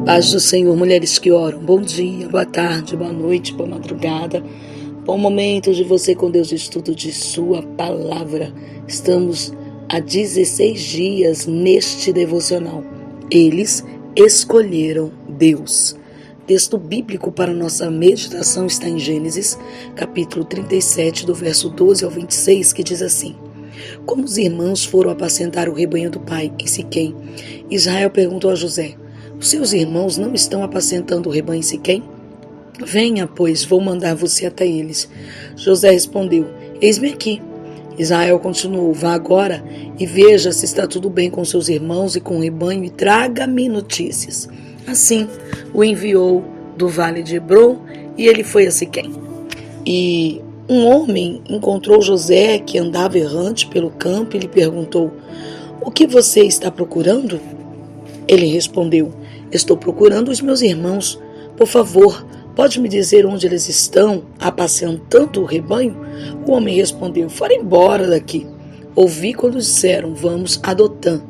Paz do Senhor, mulheres que oram. Bom dia, boa tarde, boa noite, boa madrugada. Bom momento de você com Deus, de estudo de sua palavra. Estamos há 16 dias neste devocional. Eles escolheram Deus. Texto bíblico para nossa meditação está em Gênesis, capítulo 37, do verso 12 ao 26, que diz assim: Como os irmãos foram apacentar o rebanho do pai em Siquém, Israel perguntou a José: Os seus irmãos não estão apacentando o rebanho em Siquém? Venha, pois, vou mandar você até eles. José respondeu: Eis-me aqui. Israel continuou: Vá agora e veja se está tudo bem com seus irmãos e com o rebanho e traga-me notícias. Assim, o enviou do vale de Hebrom e ele foi a Siquém. E um homem encontrou José, que andava errante pelo campo, e lhe perguntou: O que você está procurando? Ele respondeu: Estou procurando os meus irmãos. Por favor, pode me dizer onde eles estão apacentando o rebanho? O homem respondeu: Fora embora daqui. Ouvi quando disseram: Vamos a Dotã.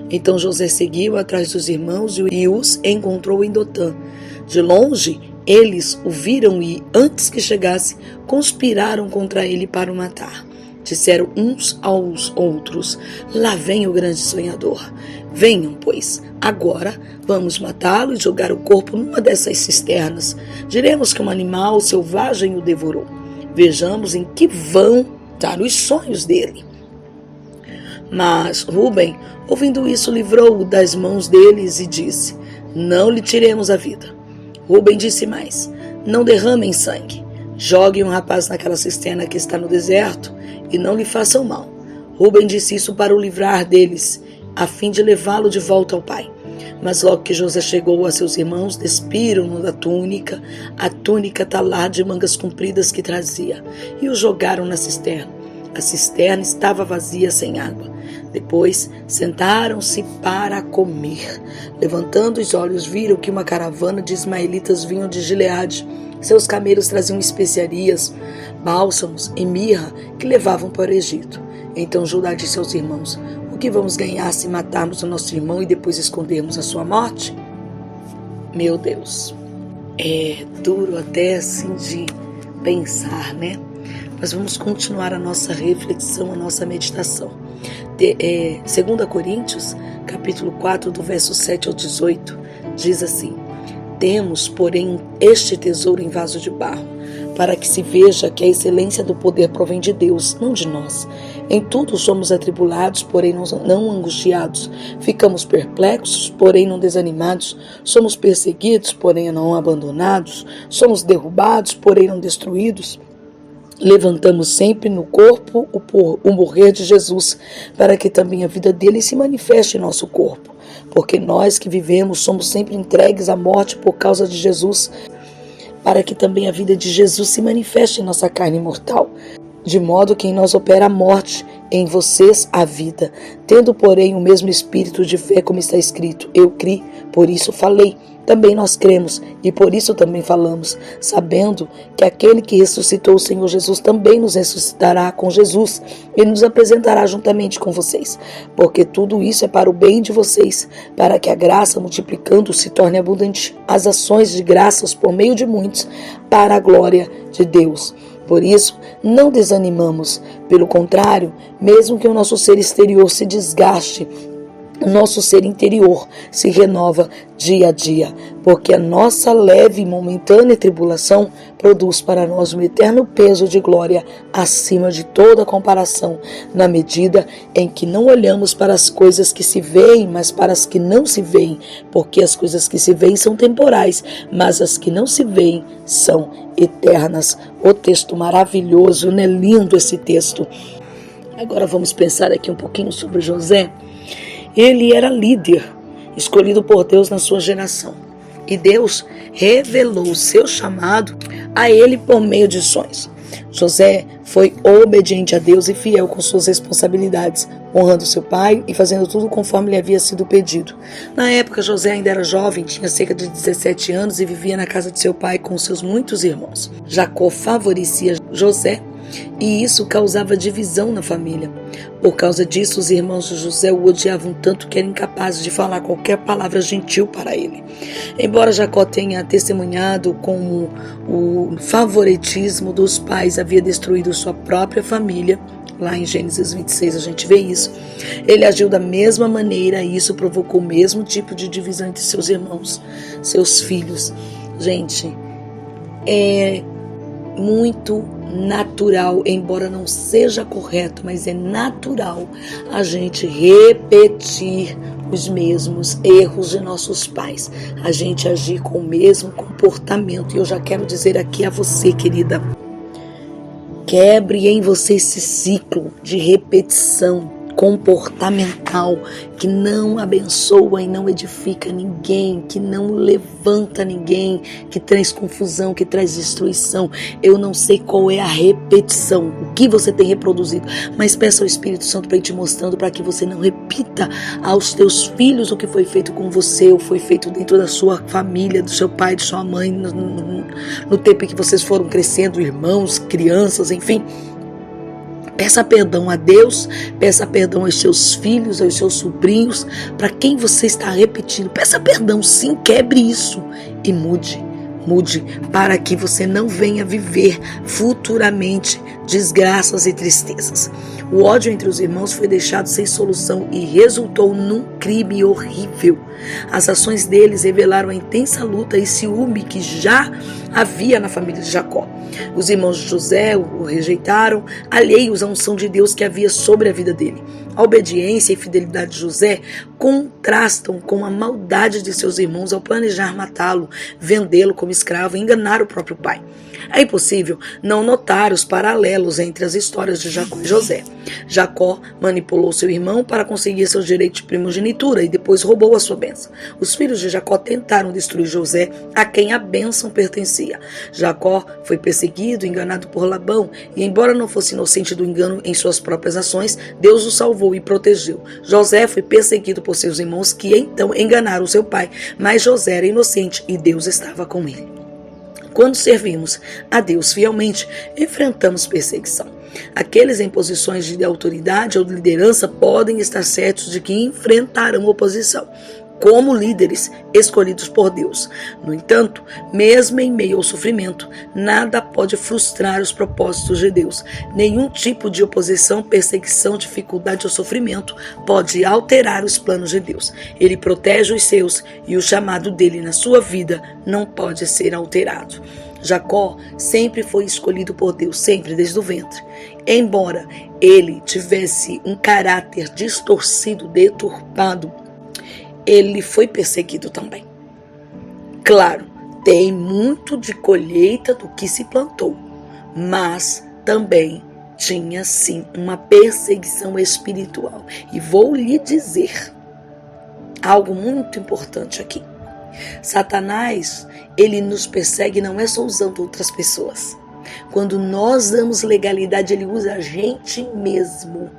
Então José seguiu atrás dos irmãos e os encontrou em Dotã. De longe, eles o viram e, antes que chegasse, conspiraram contra ele para o matar. Disseram uns aos outros: Lá vem o grande sonhador. Venham, pois, agora vamos matá-lo e jogar o corpo numa dessas cisternas. Diremos que um animal selvagem o devorou. Vejamos em que vão dar os sonhos dele. Mas Rúben, ouvindo isso, livrou-o das mãos deles e disse: Não lhe tiremos a vida. Rúben disse mais: Não derramem sangue. Joguem um rapaz naquela cisterna que está no deserto e não lhe façam mal. Rúben disse isso para o livrar deles, a fim de levá-lo de volta ao pai. Mas logo que José chegou a seus irmãos, despiram-no da túnica, a túnica talar de mangas compridas que trazia, e o jogaram na cisterna. A cisterna estava vazia, sem água. Depois sentaram-se para comer. Levantando os olhos, viram que uma caravana de ismaelitas vinham de Gileade. Seus camelos traziam especiarias, bálsamos e mirra que levavam para o Egito. Então Judá disse aos irmãos: O que vamos ganhar se matarmos o nosso irmão e depois escondermos a sua morte? Meu Deus, é duro até assim de pensar, né? Mas vamos continuar a nossa reflexão, a nossa meditação. 2 Coríntios, capítulo 4, do verso 7 ao 18, diz assim: Temos, porém, este tesouro em vaso de barro, para que se veja que a excelência do poder provém de Deus, não de nós. Em tudo somos atribulados, porém não angustiados. Ficamos perplexos, porém não desanimados. Somos perseguidos, porém não abandonados. Somos derrubados, porém não destruídos. Levantamos sempre no corpo o morrer de Jesus, para que também a vida dele se manifeste em nosso corpo. Porque nós que vivemos somos sempre entregues à morte por causa de Jesus, para que também a vida de Jesus se manifeste em nossa carne mortal. De modo que em nós opera a morte, em vocês a vida. Tendo, porém, o mesmo espírito de fé, como está escrito: Eu criei, por isso falei. Também nós cremos, e por isso também falamos, sabendo que aquele que ressuscitou o Senhor Jesus também nos ressuscitará com Jesus e nos apresentará juntamente com vocês. Porque tudo isso é para o bem de vocês, para que a graça, multiplicando, se torne abundante, as ações de graças por meio de muitos, para a glória de Deus. Por isso, não desanimamos. Pelo contrário, mesmo que o nosso ser exterior se desgaste, o nosso ser interior se renova dia a dia, porque a nossa leve e momentânea tribulação produz para nós um eterno peso de glória acima de toda comparação, na medida em que não olhamos para as coisas que se veem, mas para as que não se veem, porque as coisas que se veem são temporais, mas as que não se veem são eternas. O texto maravilhoso, né? Lindo esse texto. Agora vamos pensar aqui um pouquinho sobre José. Ele era líder, escolhido por Deus na sua geração. E Deus revelou o seu chamado a ele por meio de sonhos. José foi obediente a Deus e fiel com suas responsabilidades, honrando seu pai e fazendo tudo conforme lhe havia sido pedido. Na época, José ainda era jovem, tinha cerca de 17 anos e vivia na casa de seu pai com seus muitos irmãos. Jacó favorecia José e isso causava divisão na família. Por causa disso, os irmãos de José o odiavam tanto que eram incapazes de falar qualquer palavra gentil para ele. Embora Jacó tenha testemunhado como o favoritismo dos pais havia destruído sua própria família, lá em Gênesis 26 a gente vê isso, ele agiu da mesma maneira e isso provocou o mesmo tipo de divisão entre seus irmãos, seus filhos. Gente, é muito natural, embora não seja correto, mas é natural a gente repetir os mesmos erros de nossos pais, a gente agir com o mesmo comportamento. E eu já quero dizer aqui a você, querida, quebre em você esse ciclo de repetição comportamental que não abençoa e não edifica ninguém, que não levanta ninguém, que traz confusão, que traz destruição. Eu não sei qual é a repetição, o que você tem reproduzido, mas peça ao Espírito Santo para ir te mostrando, para que você não repita aos teus filhos o que foi feito com você, ou foi feito dentro da sua família, do seu pai, de sua mãe, no tempo em que vocês foram crescendo, irmãos, crianças, enfim. Peça perdão a Deus, peça perdão aos seus filhos, aos seus sobrinhos, para quem você está repetindo. Peça perdão, sim, quebre isso e mude para que você não venha viver futuramente desgraças e tristezas. O ódio entre os irmãos foi deixado sem solução e resultou num crime horrível. As ações deles revelaram a intensa luta e ciúme que já havia na família de Jacó. Os irmãos de José o rejeitaram, alheios à unção de Deus que havia sobre a vida dele. A obediência e fidelidade de José contrastam com a maldade de seus irmãos ao planejar matá-lo, vendê-lo como escravo e enganar o próprio pai. É impossível não notar os paralelos entre as histórias de Jacó e José. Jacó manipulou seu irmão para conseguir seus direitos de primogenitura e depois roubou a sua bênção. Os filhos de Jacó tentaram destruir José, a quem a bênção pertencia. Jacó foi perseguido, enganado por Labão, e embora não fosse inocente do engano em suas próprias ações, Deus o salvou e protegeu. José foi perseguido por seus irmãos, que então enganaram seu pai, mas José era inocente e Deus estava com ele. Quando servimos a Deus fielmente, enfrentamos perseguição. Aqueles em posições de autoridade ou liderança podem estar certos de que enfrentarão oposição, como líderes escolhidos por Deus. No entanto, mesmo em meio ao sofrimento, nada pode frustrar os propósitos de Deus. Nenhum tipo de oposição, perseguição, dificuldade ou sofrimento pode alterar os planos de Deus. Ele protege os seus e o chamado dele na sua vida não pode ser alterado. Jacó sempre foi escolhido por Deus, sempre desde o ventre. Embora ele tivesse um caráter distorcido, deturpado, ele foi perseguido também. Claro, tem muito de colheita do que se plantou, mas também tinha sim uma perseguição espiritual. E vou lhe dizer algo muito importante aqui. Satanás, ele nos persegue não é só usando outras pessoas. Quando nós damos legalidade, ele usa a gente mesmo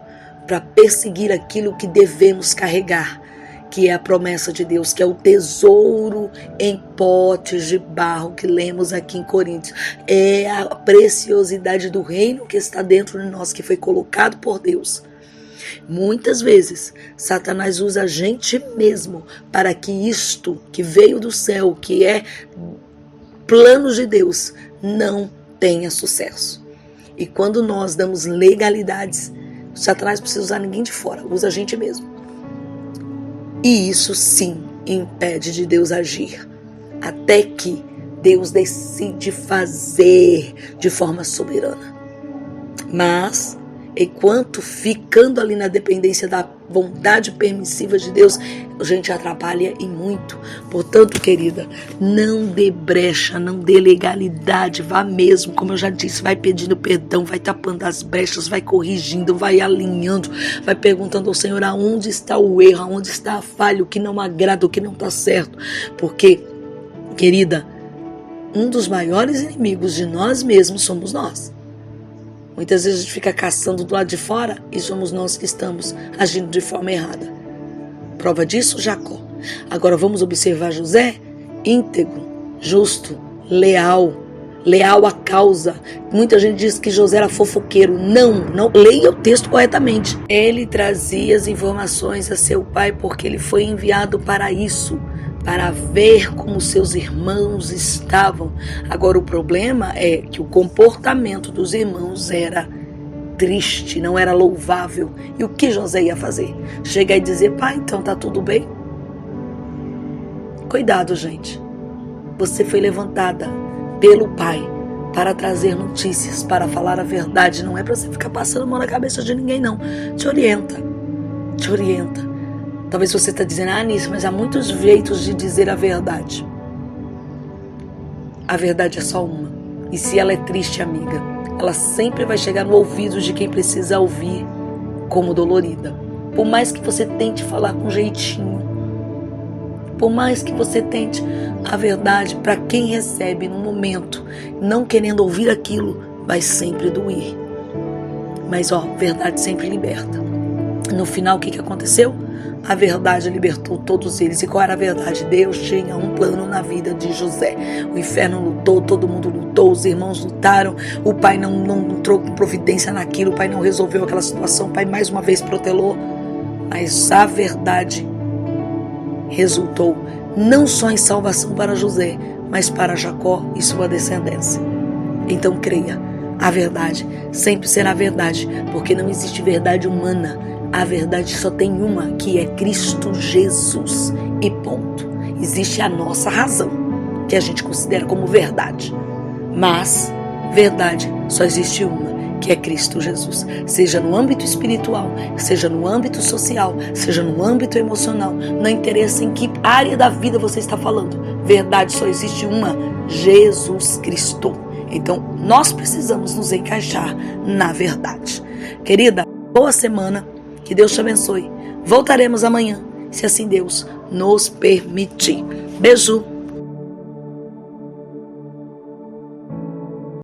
para perseguir aquilo que devemos carregar, que é a promessa de Deus, que é o tesouro em potes de barro que lemos aqui em Coríntios. É a preciosidade do reino que está dentro de nós, que foi colocado por Deus. Muitas vezes, Satanás usa a gente mesmo para que isto que veio do céu, que é plano de Deus, não tenha sucesso. E quando nós damos legalidades, Satanás não precisa usar ninguém de fora, usa a gente mesmo. E isso sim impede de Deus agir, até que Deus decide fazer de forma soberana. Mas, enquanto ficando ali na dependência da vontade permissiva de Deus, a gente atrapalha e muito. Portanto, querida, não dê brecha, não dê legalidade, vá mesmo, como eu já disse, vai pedindo perdão, vai tapando as brechas, vai corrigindo, vai alinhando, vai perguntando ao Senhor aonde está o erro, aonde está a falha, o que não agrada, o que não está certo. Porque, querida, um dos maiores inimigos de nós mesmos somos nós. Muitas vezes a gente fica caçando do lado de fora e somos nós que estamos agindo de forma errada. Prova disso, Jacó. Agora vamos observar José, íntegro, justo, leal, leal à causa. Muita gente diz que José era fofoqueiro. Não, leia o texto corretamente. Ele trazia as informações a seu pai porque ele foi enviado para isso, para ver como seus irmãos estavam. Agora o problema é que o comportamento dos irmãos era triste, não era louvável. E o que José ia fazer? Chegar e dizer: pai, então tá tudo bem? Cuidado, gente. Você foi levantada pelo pai para trazer notícias, para falar a verdade. Não é para você ficar passando a mão na cabeça de ninguém, não. Te orienta. Talvez você está dizendo: Anícia, mas há muitos jeitos de dizer a verdade. A verdade é só uma. E se ela é triste, amiga, ela sempre vai chegar no ouvido de quem precisa ouvir como dolorida. Por mais que você tente falar com jeitinho, por mais que você tente, a verdade, para quem recebe no momento, não querendo ouvir aquilo, vai sempre doer. Mas verdade sempre liberta. No final, o que aconteceu? A verdade libertou todos eles. E qual era a verdade? Deus tinha um plano na vida de José. O inferno lutou, todo mundo lutou, os irmãos lutaram. O pai não entrou com providência naquilo, o pai não resolveu aquela situação, o pai mais uma vez protelou. Mas a verdade resultou não só em salvação para José, mas para Jacó e sua descendência. Então creia, a verdade sempre será verdade, porque não existe verdade humana. A verdade só tem uma, que é Cristo Jesus, e ponto. Existe a nossa razão, que a gente considera como verdade, mas verdade só existe uma, que é Cristo Jesus. Seja no âmbito espiritual, seja no âmbito social, seja no âmbito emocional, não interessa em que área da vida você está falando, verdade só existe uma: Jesus Cristo. Então nós precisamos nos encaixar na verdade. Querida, boa semana, que Deus te abençoe. Voltaremos amanhã, se assim Deus nos permitir. Beijo.